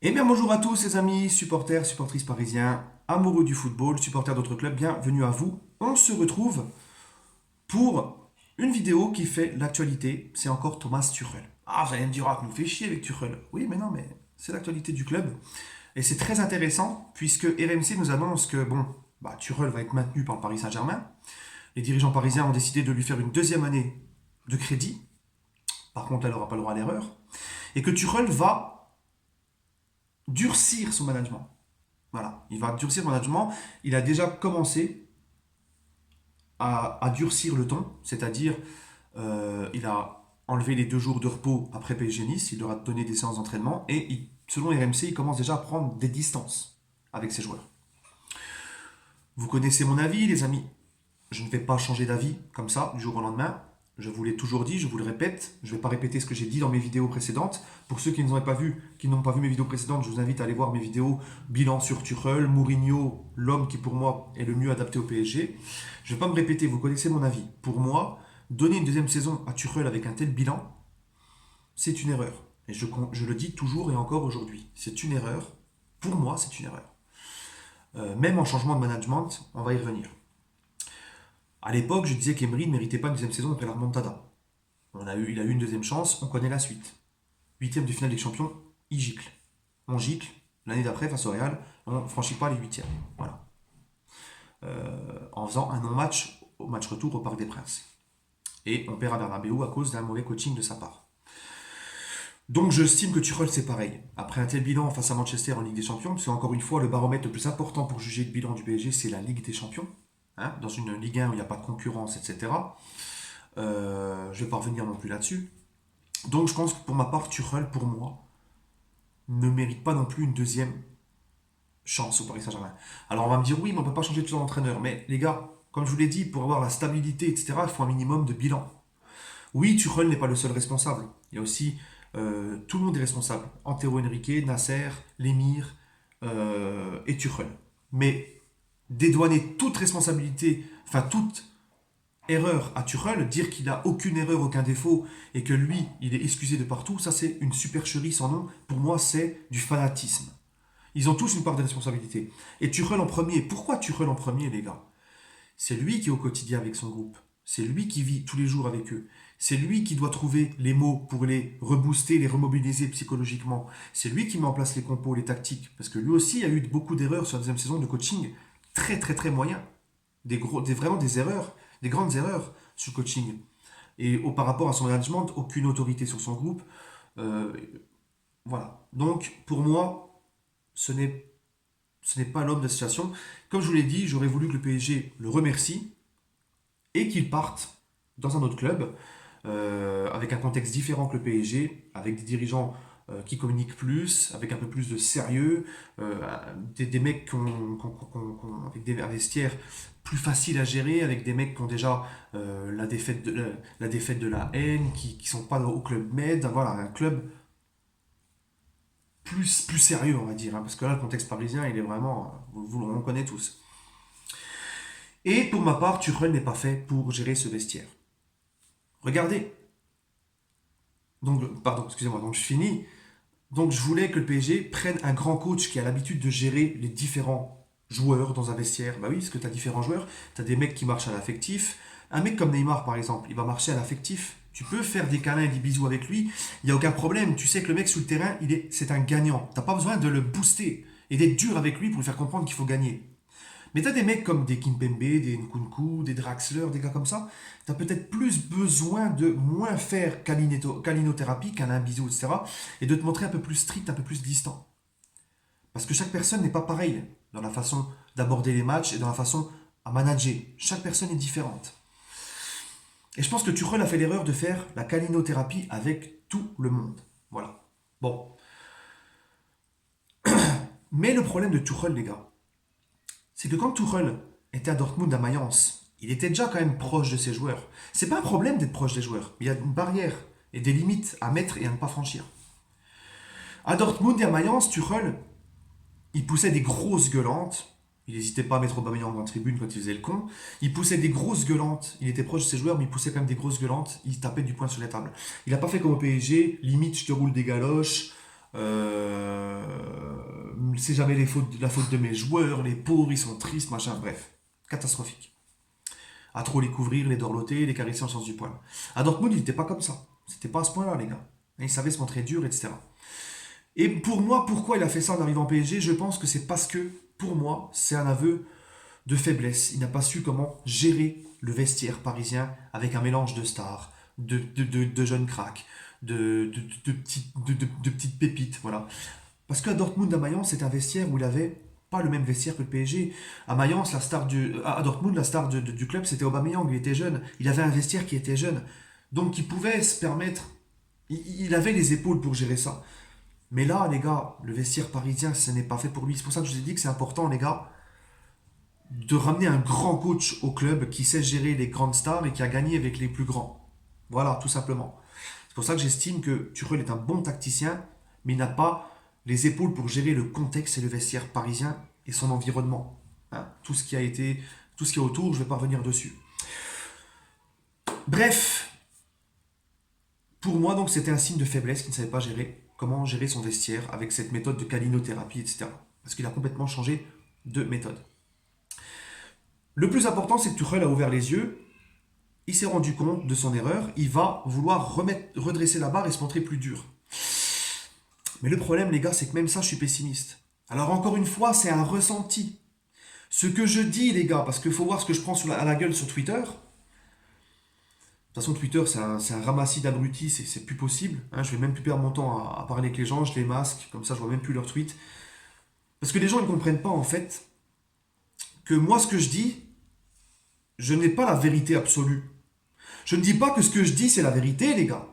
Eh bien bonjour à tous les amis, supporters, supportrices parisiens, amoureux du football, supporters d'autres clubs, bienvenue à vous. On se retrouve pour une vidéo qui fait l'actualité, c'est encore Thomas Tuchel. Ah, vous allez me dire, ah, nous fait chier avec Tuchel. Oui, mais non, mais c'est l'actualité du club. Et c'est très intéressant puisque RMC nous annonce que, bon, Tuchel va être maintenu par le Paris Saint-Germain. Les dirigeants parisiens ont décidé de lui faire une deuxième année de crédit. Par contre, elle n'aura pas le droit à l'erreur. Et que Tuchel va durcir son management. Voilà, il va durcir le management. Il a déjà commencé à durcir le ton, c'est-à-dire il a enlevé les 2 jours de repos après PSG Nice, il leur a donné des séances d'entraînement et selon RMC, il commence déjà à prendre des distances avec ses joueurs. Vous connaissez mon avis, les amis. Je ne vais pas changer d'avis comme ça du jour au lendemain. Je vous l'ai toujours dit, je vous le répète. Je ne vais pas répéter ce que j'ai dit dans mes vidéos précédentes. Pour ceux qui ne pas vu, qui n'ont pas vu mes vidéos précédentes, je vous invite à aller voir mes vidéos bilan sur Tuchel, Mourinho, l'homme qui pour moi est le mieux adapté au PSG. Je ne vais pas me répéter, vous connaissez mon avis. Pour moi, donner une deuxième saison à Tuchel avec un tel bilan, c'est une erreur. Et je le dis toujours et encore aujourd'hui. C'est une erreur. Pour moi, c'est une erreur. Même en changement de management, on va y revenir. À l'époque, je disais qu'Emery ne méritait pas une deuxième saison après la remontada. Il a eu une deuxième chance, on connaît la suite. Huitième de finale des champions, il gicle. On gicle, l'année d'après face au Real, on ne franchit pas les huitièmes. Voilà. En faisant un non-match au match retour au Parc des Princes. Et on perd à Bernabeu à cause d'un mauvais coaching de sa part. Donc j'estime que Tuchel c'est pareil. Après un tel bilan face à Manchester en Ligue des Champions, parce qu'encore une fois, le baromètre le plus important pour juger le bilan du PSG, c'est la Ligue des Champions. Hein, dans une Ligue 1 où il n'y a pas de concurrence, etc. Je ne vais pas revenir non plus là-dessus. Donc je pense que pour ma part, Tuchel, pour moi, ne mérite pas non plus une deuxième chance au Paris Saint-Germain. Alors on va me dire, oui, mais on ne peut pas changer tout d'entraîneur. Mais les gars, comme je vous l'ai dit, pour avoir la stabilité, etc., il faut un minimum de bilan. Oui, Tuchel n'est pas le seul responsable. Il y a aussi, tout le monde est responsable. Antero Henrique, Nasser, Lemir et Tuchel. Mais dédouaner toute responsabilité, enfin toute erreur à Tuchel, dire qu'il n'a aucune erreur, aucun défaut, et que lui, il est excusé de partout, ça c'est une supercherie sans nom. Pour moi, c'est du fanatisme. Ils ont tous une part de responsabilité. Et Tuchel en premier. Pourquoi Tuchel en premier, les gars? C'est lui qui est au quotidien avec son groupe. C'est lui qui vit tous les jours avec eux. C'est lui qui doit trouver les mots pour les rebooster, les remobiliser psychologiquement. C'est lui qui met en place les compos, les tactiques. Parce que lui aussi a eu beaucoup d'erreurs sur la deuxième saison de coaching. Très très très moyen. Vraiment des erreurs, des grandes erreurs sur le coaching. Et par rapport à son management, aucune autorité sur son groupe. Euh, voilà. Donc pour moi, ce n'est ce n'est pas l'homme de la situation. Comme je vous l'ai dit, j'aurais voulu que le PSG le remercie et qu'il parte dans un autre club avec un contexte différent que le PSG, avec des dirigeants qui communiquent plus, avec un peu plus de sérieux, des mecs avec des vestiaires plus faciles à gérer, avec des mecs qui ont déjà la défaite de la haine, qui ne sont pas au club med. Voilà, un club plus sérieux, on va dire, hein, parce que là, le contexte parisien, il est vraiment, on le connaît tous. Et pour ma part, Tuchel n'est pas fait pour gérer ce vestiaire. Regardez, donc, pardon, excusez-moi, donc je finis. Donc je voulais que le PSG prenne un grand coach qui a l'habitude de gérer les différents joueurs dans un vestiaire. Bah oui, parce que tu as différents joueurs, tu as des mecs qui marchent à l'affectif. Un mec comme Neymar, par exemple, il va marcher à l'affectif. Tu peux faire des câlins et des bisous avec lui, il n'y a aucun problème. Tu sais que le mec sur le terrain, c'est un gagnant. Tu n'as pas besoin de le booster et d'être dur avec lui pour lui faire comprendre qu'il faut gagner. Mais t'as des mecs comme des Kimpembe, des Nkunku, des Draxler, des gars comme ça, t'as peut-être plus besoin de moins faire câlinothérapie, câlin, bisous, etc. Et de te montrer un peu plus strict, un peu plus distant. Parce que chaque personne n'est pas pareille dans la façon d'aborder les matchs et dans la façon à manager. Chaque personne est différente. Et je pense que Tuchel a fait l'erreur de faire la câlinothérapie avec tout le monde. Voilà. Bon. Mais le problème de Tuchel, les gars, c'est que quand Tuchel était à Dortmund à Mayence, il était déjà quand même proche de ses joueurs. C'est pas un problème d'être proche des joueurs, mais il y a une barrière et des limites à mettre et à ne pas franchir. À Dortmund et à Mayence, Tuchel, il poussait des grosses gueulantes. Il n'hésitait pas à mettre Aubameyang en tribune quand il faisait le con. Il poussait des grosses gueulantes. Il était proche de ses joueurs, mais il poussait quand même des grosses gueulantes. Il tapait du poing sur les tables. Il n'a pas fait comme au PSG, limite je te roule des galoches. c'est jamais la faute de mes joueurs, les pauvres, ils sont tristes, machin, bref. Catastrophique. À trop les couvrir, les dorloter, les caresser en sens du poil. À Dortmund, il n'était pas comme ça. C'était pas à ce point-là, les gars. Il savait se montrer dur, etc. Et pour moi, pourquoi il a fait ça en arrivant au PSG? Je pense que c'est parce que, pour moi, c'est un aveu de faiblesse. Il n'a pas su comment gérer le vestiaire parisien avec un mélange de stars, de jeunes cracks, de petites pépites, voilà. Parce qu'à Dortmund, à Mayence, c'est un vestiaire où il avait pas le même vestiaire que le PSG. À Mayence, à Dortmund, la star du club, c'était Aubameyang. Il était jeune. Il avait un vestiaire qui était jeune. Donc, il pouvait se permettre. Il avait les épaules pour gérer ça. Mais là, les gars, le vestiaire parisien, ce n'est pas fait pour lui. C'est pour ça que je vous ai dit que c'est important, les gars, de ramener un grand coach au club qui sait gérer les grandes stars et qui a gagné avec les plus grands. Voilà, tout simplement. C'est pour ça que j'estime que Tuchel est un bon tacticien, mais il n'a pas les épaules pour gérer le contexte et le vestiaire parisien et son environnement. Hein, tout ce qui a été, tout ce qui est autour, je ne vais pas revenir dessus. Bref, pour moi, donc, c'était un signe de faiblesse qu'il ne savait pas gérer, comment gérer son vestiaire avec cette méthode de calinothérapie, etc. Parce qu'il a complètement changé de méthode. Le plus important, c'est que Tuchel a ouvert les yeux, il s'est rendu compte de son erreur, il va vouloir redresser la barre et se montrer plus dur. Mais le problème, les gars, c'est que même ça, je suis pessimiste. Alors encore une fois, c'est un ressenti. Ce que je dis, les gars, parce qu'il faut voir ce que je prends à la gueule sur Twitter. De toute façon, Twitter, c'est un ramassis d'abrutis, c'est plus possible. Hein, je vais même plus perdre mon temps à parler avec les gens, je les masque, comme ça je vois même plus leurs tweets. Parce que les gens ne comprennent pas, en fait, que moi, ce que je dis, je n'ai pas la vérité absolue. Je ne dis pas que ce que je dis, c'est la vérité, les gars.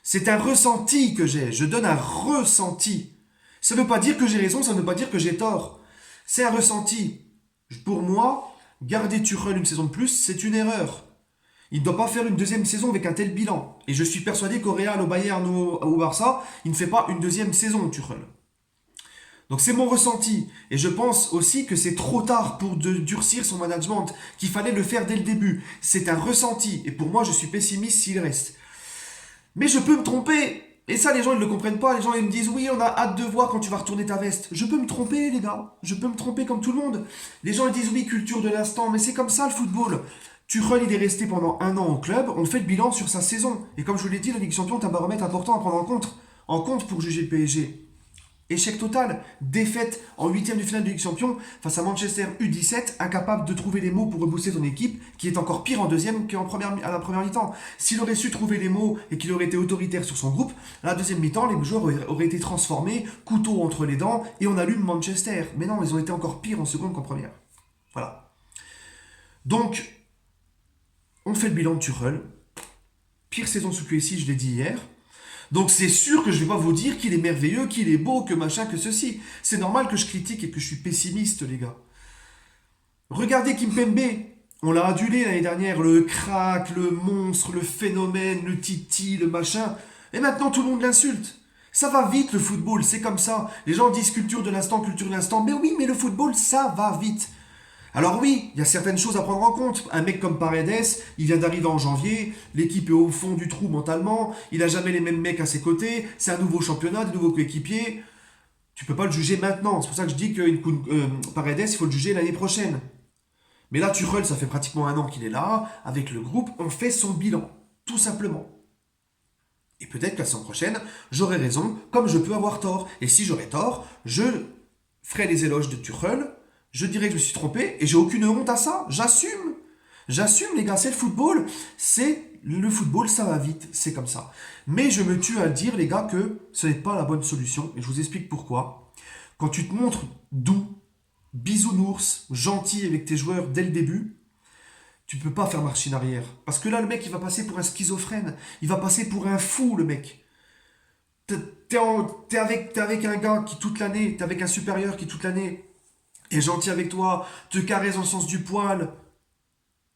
C'est un ressenti que j'ai. Je donne un ressenti. Ça ne veut pas dire que j'ai raison, ça ne veut pas dire que j'ai tort. C'est un ressenti. Pour moi, garder Tuchel une saison de plus, c'est une erreur. Il ne doit pas faire une deuxième saison avec un tel bilan. Et je suis persuadé qu'au Real, au Bayern ou au Barça, il ne fait pas une deuxième saison, Tuchel. Donc c'est mon ressenti. Et je pense aussi que c'est trop tard pour durcir son management, qu'il fallait le faire dès le début. C'est un ressenti. Et pour moi, je suis pessimiste s'il reste. Mais je peux me tromper. Et ça, les gens, ils ne le comprennent pas. Les gens, ils me disent, oui, on a hâte de voir quand tu vas retourner ta veste. Je peux me tromper, les gars. Je peux me tromper comme tout le monde. Les gens, ils disent, oui, culture de l'instant. Mais c'est comme ça, le football. Tuchel, il est resté pendant 1 an au club. On fait le bilan sur sa saison. Et comme je vous l'ai dit, la Ligue des Champions est un baromètre important à prendre en compte pour juger le PSG. Échec total, défaite en huitième de finale de Ligue des Champions face à Manchester U17, incapable de trouver les mots pour rebooster son équipe, qui est encore pire en deuxième à la première mi-temps. S'il aurait su trouver les mots et qu'il aurait été autoritaire sur son groupe, à la deuxième mi-temps, les joueurs auraient été transformés, couteau entre les dents, et on allume Manchester. Mais non, ils ont été encore pires en seconde qu'en première. Voilà. Donc, on fait le bilan de Tuchel. Pire saison sous QSI, je l'ai dit hier. Donc c'est sûr que je ne vais pas vous dire qu'il est merveilleux, qu'il est beau, que machin, que ceci. C'est normal que je critique et que je suis pessimiste, les gars. Regardez Kimpembe. On l'a adulé l'année dernière, le crack, le monstre, le phénomène, le titi, le machin. Et maintenant tout le monde l'insulte. Ça va vite le football, c'est comme ça. Les gens disent culture de l'instant, culture de l'instant. Mais oui, mais le football, ça va vite. Alors oui, il y a certaines choses à prendre en compte. Un mec comme Paredes, il vient d'arriver en janvier, l'équipe est au fond du trou mentalement, il n'a jamais les mêmes mecs à ses côtés, c'est un nouveau championnat, des nouveaux coéquipiers. Tu peux pas le juger maintenant. C'est pour ça que je dis que Paredes, il faut le juger l'année prochaine. Mais là, Tuchel, ça fait pratiquement 1 an qu'il est là, avec le groupe, on fait son bilan, tout simplement. Et peut-être que la saison prochaine, j'aurai raison, comme je peux avoir tort. Et si j'aurai tort, je ferai les éloges de Tuchel, je dirais que je me suis trompé et j'ai aucune honte à ça. J'assume. J'assume, les gars, c'est le football. Le football, ça va vite. C'est comme ça. Mais je me tue à dire, les gars, que ce n'est pas la bonne solution. Et je vous explique pourquoi. Quand tu te montres doux, bisounours, gentil avec tes joueurs dès le début, tu ne peux pas faire marche en arrière. Parce que là, le mec, il va passer pour un schizophrène. Il va passer pour un fou, le mec. T'es avec un gars qui toute l'année, t'es avec un supérieur qui toute l'année est gentil avec toi, te caresse dans le sens du poil.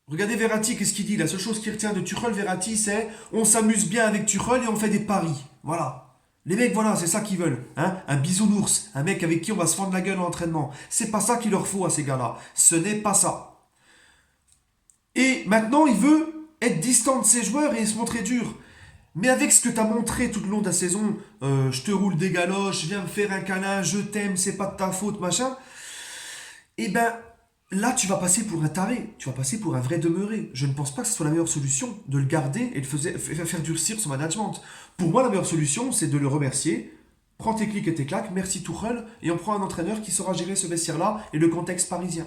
Regardez Verratti, qu'est-ce qu'il dit? La seule chose qu'il retient de Tuchel, Verratti, c'est on s'amuse bien avec Tuchel et on fait des paris. Voilà. Les mecs, voilà, c'est ça qu'ils veulent. Hein, un bisounours, un mec avec qui on va se fendre la gueule en entraînement. C'est pas ça qu'il leur faut à ces gars-là. Ce n'est pas ça. Et maintenant, il veut être distant de ses joueurs et se montrer dur. Mais avec ce que tu as montré tout le long de la saison, je te roule des galoches, viens me faire un câlin, je t'aime, c'est pas de ta faute, machin, et ben là tu vas passer pour un taré, tu vas passer pour un vrai demeuré. Je ne pense pas que ce soit la meilleure solution de le garder et de faire durcir son management. Pour moi, la meilleure solution, c'est de le remercier. Prends tes clics et tes claques, merci Tuchel, et on prend un entraîneur qui saura gérer ce vestiaire-là et le contexte parisien.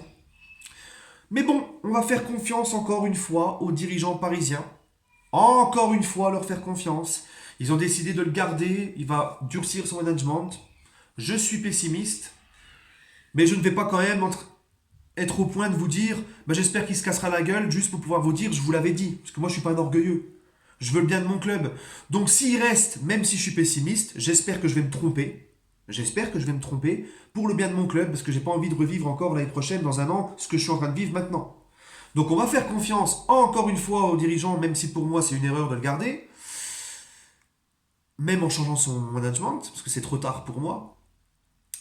Mais bon, on va faire confiance encore une fois aux dirigeants parisiens. Encore une fois, leur faire confiance. Ils ont décidé de le garder, il va durcir son management. Je suis pessimiste, mais je ne vais pas quand même être au point de vous dire bah, j'espère qu'il se cassera la gueule juste pour pouvoir vous dire je vous l'avais dit. Parce que moi, je ne suis pas un orgueilleux. Je veux le bien de mon club. Donc s'il reste, même si je suis pessimiste, j'espère que je vais me tromper. J'espère que je vais me tromper pour le bien de mon club, parce que j'ai pas envie de revivre encore l'année prochaine, dans un an, ce que je suis en train de vivre maintenant. Donc on va faire confiance encore une fois aux dirigeants, même si pour moi c'est une erreur de le garder, même en changeant son management, parce que c'est trop tard pour moi.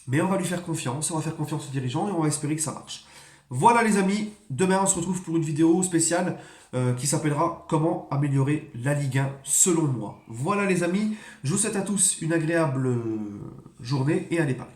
Mais on va lui faire confiance, on va faire confiance aux dirigeants et on va espérer que ça marche. Voilà les amis, demain on se retrouve pour une vidéo spéciale qui s'appellera Comment améliorer la Ligue 1 selon moi. Voilà les amis, je vous souhaite à tous une agréable journée et allez Paris.